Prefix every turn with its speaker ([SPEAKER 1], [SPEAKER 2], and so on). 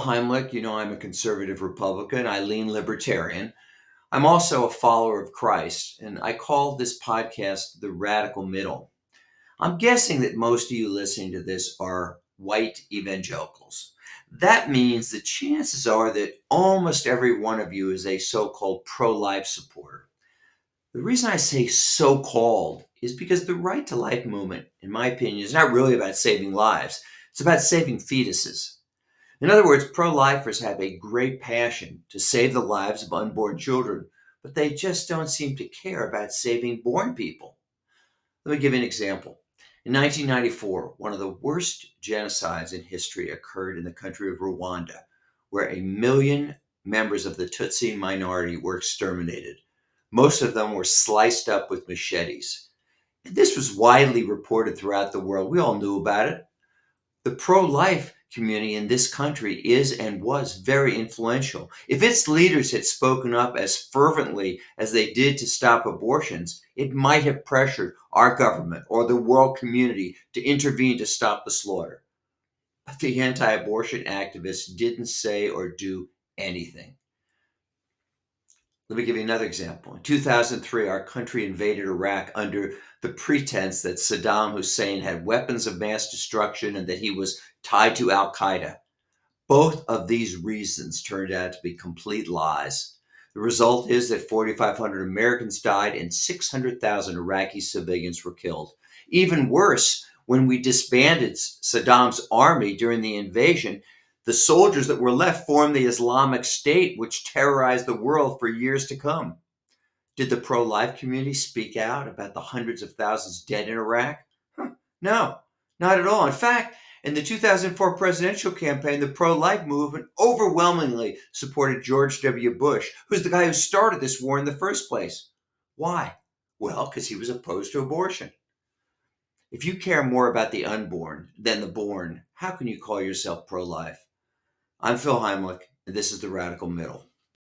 [SPEAKER 1] Heimlich. You know, I'm a conservative Republican. I lean libertarian. I'm also a follower of Christ, and I call this podcast The Radical Middle. I'm guessing that most of you listening to this are white evangelicals. That means the chances are that almost every one of you is a so called pro life supporter. The reason I say so called is because the right to life movement, in my opinion, is not really about saving lives, it's about saving fetuses. In other words, pro lifers have a great passion to save the lives of unborn children, but they just don't seem to care about saving born people. Let me give you an example. In 1994, one of the worst genocides in history occurred in the country of Rwanda, where 1 million members of the Tutsi minority were exterminated. Most of them were sliced up with machetes. And this was widely reported throughout the world. We all knew about it. The pro-life community in this country is and was very influential. If its leaders had spoken up as fervently as they did to stop abortions, it might have pressured our government or the world community to intervene to stop the slaughter. But the anti-abortion activists didn't say or do anything. Let me give you another example. In 2003, our country invaded Iraq under the pretense that Saddam Hussein had weapons of mass destruction and that he was tied to Al Qaeda. Both of these reasons turned out to be complete lies. The result is that 4,500 Americans died and 600,000 Iraqi civilians were killed. Even worse, when we disbanded Saddam's army during the invasion, the soldiers that were left formed the Islamic State, which terrorized the world for years to come. Did the pro-life community speak out about the hundreds of thousands dead in Iraq? No, not at all. In fact, in the 2004 presidential campaign, the pro-life movement overwhelmingly supported George W. Bush, who's the guy who started this war in the first place. Why? Well, because he was opposed to abortion. If you care more about the unborn than the born, how can you call yourself pro-life? I'm Phil Heimlich, and this is The Radical Middle.